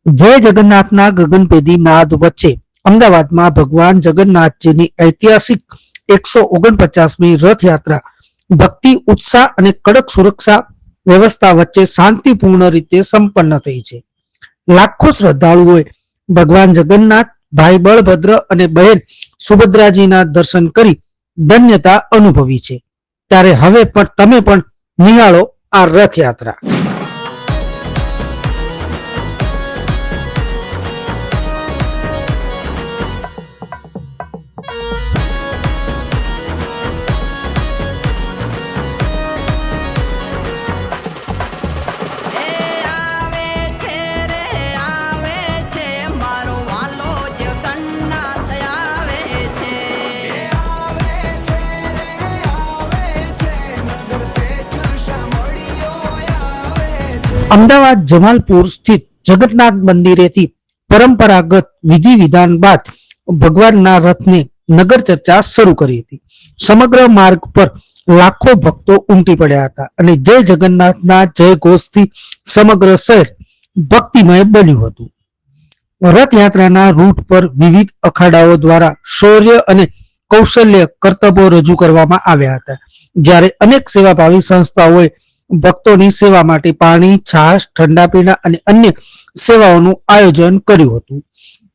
જય જગન્નાથના ગગનભેદી નાદ વચ્ચે અમદાવાદમાં ભગવાન જગન્નાથજીની ઐતિહાસિક 149મી રથયાત્રા ભક્તિ, ઉત્સાહ અને કડક સુરક્ષા વ્યવસ્થા વચ્ચે શાંતિપૂર્ણ રીતે સંપન્ન થઈ છે. લાખો શ્રદ્ધાળુઓએ ભગવાન જગન્નાથ, ભાઈ બળભદ્ર અને બહેન સુભદ્રાજીના દર્શન કરી ધન્યતા અનુભવી છે. ત્યારે હવે પણ તમે પણ નિહાળો આ રથયાત્રા. અમદાવાદ જમાલપુર સ્થિત જગન્નાથ મંદિરેથી પરંપરાગત વિધિ વિધાન બાદ ભગવાનના રથને નગર ચર્ચા શરૂ કરી હતી. સમગ્ર માર્ગ પર લાખો ભક્તો ઉમટી પડ્યા હતા અને જય જગન્નાથના જય ઘોષથી સમગ્ર શહેર ભક્તિમય બન્યું હતું. રથયાત્રાના રૂટ પર વિવિધ અખાડાઓ દ્વારા શૌર્ય અને કૌશલ્ય કરતબો રજૂ કરવામાં આવ્યા હતા, જ્યારે અનેક સેવાભાવી સંસ્થાઓએ ભક્તોની સેવા માટે પાણી, છાશ, ઠંડા પીણા અને અન્ય સેવાઓનું આયોજન કર્યું હતું.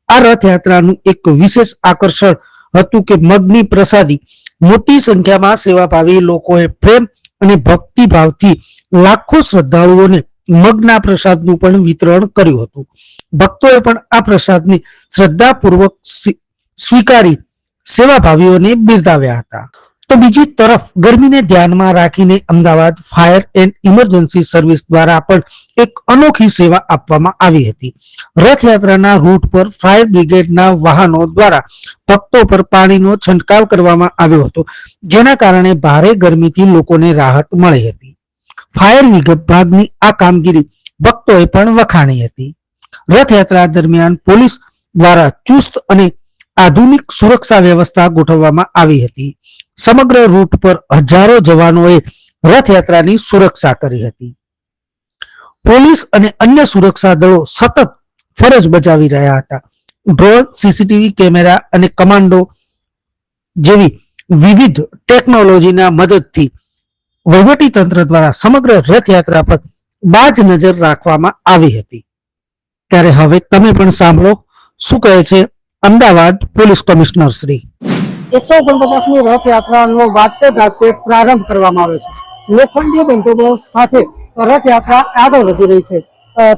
આ રથયાત્રાનું એક વિશેષ આકર્ષણ હતું કે મગની પ્રસાદી મોટી સંખ્યામાં સેવાભાવી લોકોએ પ્રેમ અને ભક્તિભાવથી લાખો શ્રદ્ધાળુઓને મગના પ્રસાદનું પણ વિતરણ કર્યું હતું. ભક્તોએ પણ આ પ્રસાદને શ્રદ્ધાપૂર્વક સ્વીકારી સેવાભાવીઓને બિરદાવ્યા હતા. તો બીજી તરફ ગરમીને ધ્યાનમાં રાખીને Ahmedabad fire and emergency service દ્વારા પણ એક અનોખી સેવા આપવામાં આવી હતી. રથયાત્રાના રૂટ પર ફાયર બ્રિગેડના વાહનો દ્વારા ભક્તો પર પાણીનો છંટકાવ કરવામાં આવ્યો હતો, જેના કારણે ભારે ગરમીથી લોકોને રાહત મળી હતી. ફાયર વિભાગની આ કામગીરી ભક્તોએ પણ વખાણી હતી. રથયાત્રા દરમિયાન પોલીસ દ્વારા ચુસ્ત અને આધુનિક સુરક્ષા વ્યવસ્થા ગોઠવવામાં આવી હતી. સમગ્ર રૂટ પર હજારો જવાનોએ રથયાત્રાની સુરક્ષા કરી હતી. પોલીસ અને અન્ય સુરક્ષા દળો સતત ફરજ બજાવી રહ્યા હતા. ડ્રોન, સીસીટીવી કેમેરા અને કમાન્ડો જેવી વિવિધ ટેકનોલોજીના મદદથી વહીવટી તંત્ર દ્વારા સમગ્ર રથયાત્રા પર બાજ નજર રાખવામાં આવી હતી. ત્યારે હવે તમે પણ સાંભળો શું કહે છે અમદાવાદ પોલીસ કમિશનર શ્રી. 149મી રથયાત્રાનો વાતે ગાતે પ્રારંભ કરવામાં આવે છે. લોખંડી બંદોબસ્ત સાથે રથયાત્રા આગળ વધી રહી છે.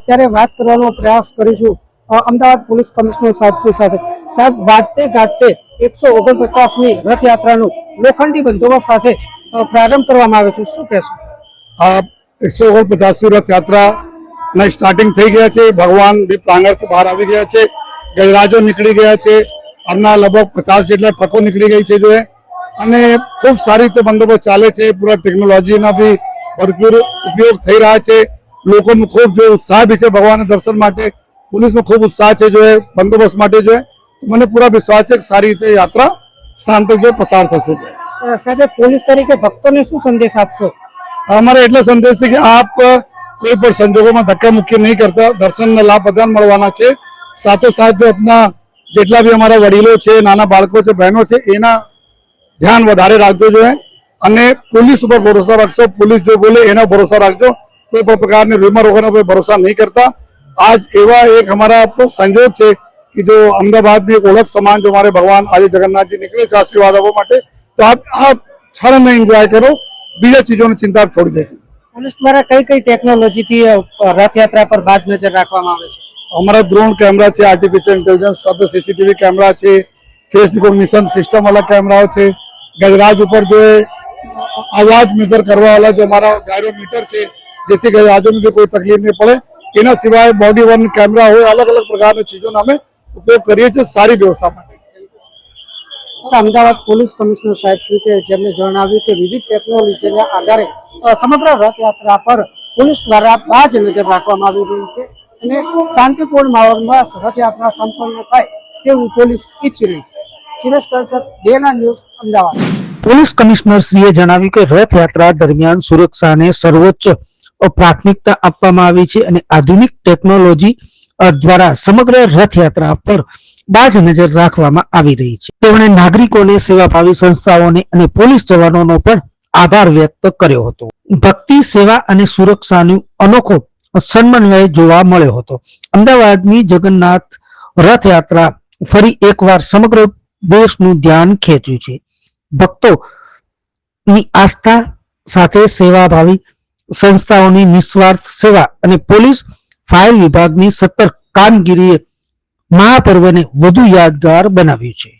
ત્યારે વાત કરવાનો પ્રયાસ કરીશું અમદાવાદ પોલીસ કમિશનર સાહેબ સાથે. સાહેબ, વાતે ગાતે 149મી રથયાત્રાનું લોખંડી બંદોબસ્ત સાથે પ્રારંભ કરવામાં આવે છે, શું કહેશો? આ 149મી રથયાત્રા સ્ટાર્ટિંગ થઈ ગયા છે. ભગવાન બી પ્રાંગણથી બહાર આવી ગયા છે. ગજરાજો નીકળી ગયા છે. હમણાં લગભગ 50 જેટલા ટ્રકો નીકળી ગઈ છે જો અને ખૂબ સારી રીતે બંદોબસ્ત ચાલે છે. પૂરા ટેકનોલોજીના બી ભરપૂર ઉપયોગ થઈ રહ્યા છે. લોકોનું ખૂબ જો ઉત્સાહ બી છે ભગવાનના દર્શન માટે. પોલીસનો ખૂબ ઉત્સાહ છે જો બંદોબસ્ત માટે જો મને પૂરા વિશ્વાસ છે કે સારી રીતે યાત્રા શાંતિ જો પસાર થશે. સાહેબ, પોલીસ તરીકે ભક્તોને શું સંદેશ આપશો? અમારે એટલો સંદેશ છે કે આપ કોઈ પણ સંજોગોમાં ધક્કા મુક્કી નહીં કરતા. દર્શનનો લાભ બધાને મળવાના છે. સાથોસાથ આપના જેટલા બી અમારા વડીલો છે, નાના બાળકો છે, બહેનો છે, એના ધ્યાન વધારે રાખજો જોઈએ અને પોલીસ ઉપર ભરોસા રાખશો. પોલીસ જો બોલે એનો ભરોસા રાખજો. કોઈ પણ પ્રકારની રૂમર વગરનો કોઈ ભરોસા નહીં કરતા. આજ એવા એક અમારા સંજોગ છે કે જો અમદાવાદની એક ઓળખ સમાન જો हमारे ભગવાન આજે જગન્નાથજી નીકળે છે આશીર્વાદ આપવા માટે, તો આપ છળને એન્જોય કરો. બીજા ચીજોની ચિંતા છોડી દેજો. પોલીસ દ્વારા કઈ કઈ ટેકનોલોજીથી રથયાત્રા પર બાદ નજર રાખવામાં આવે છે? हमारा ड्रोन कैमरा है, आर्टिफिशियल इंटेलिजेंस સાથે सीसीटीवी कैमरा है, फेस रिकॉग्निशन सिस्टम वाला कैमरा है, गजराज ऊपर जो आवाज मेजर करवा वाला जो हमारा गायरोमीटर है, જેથી ગજરાજો में भी कोई तकलीफ नहीं पड़े. એના સિવાય બોડી વન કેમેરા હોય, અલગ અલગ પ્રકારની ચીજોનો અમે ઉપયોગ કરીએ છીએ સારી વ્યવસ્થા માટે. અમદાવાદ પોલીસ કમિશનર સાહેબ શ્રી કે જેમણે જણાવ્યું કે વિવિધ ટેકનોલોજીના આધારે સમગ્ર રથયાત્રા પર પોલીસ દ્વારા બાજ નજર રાખવામાં આવી રહી છે અને શાંતિપૂર્ણ માહોલમાં રથયાત્રા સંપન્ન થાય તેવું પોલીસ ઈચ્છી રહી છે. સુરેશ કલસર, ડેના ન્યૂઝ, અમદાવાદ. પોલીસ કમિશનર શ્રીએ જણાવ્યું કે રથયાત્રા દરમિયાન સુરક્ષાને સર્વોચ્ચ પ્રાથમિકતા આપવામાં આવી છે અને આધુનિક ટેકનોલોજી દ્વારા સમગ્ર રથયાત્રા પર બાજ નજર રાખવામાં આવી રહી છે. તેમણે નાગરિકોને, સેવાભાવી સંસ્થાઓને અને પોલીસ જવાનોનો પણ આભાર વ્યક્ત કર્યો હતો. ભક્તિ, સેવા અને સુરક્ષાનું અનોખો સમન્વય જોવા મળ્યો હતો. અમદાવાદની જગન્નાથ રથયાત્રા ફરી એકવાર સમગ્ર દેશનું ધ્યાન ખેંચ્યું છે. ભક્તોની આસ્થા સાથે સેવાભાવી સંસ્થાઓની નિસ્વાર્થ સેવા અને પોલીસ ફાયર વિભાગની સતર્ક કામગીરીએ મહાપર્વને વધુ યાદગાર બનાવ્યું છે.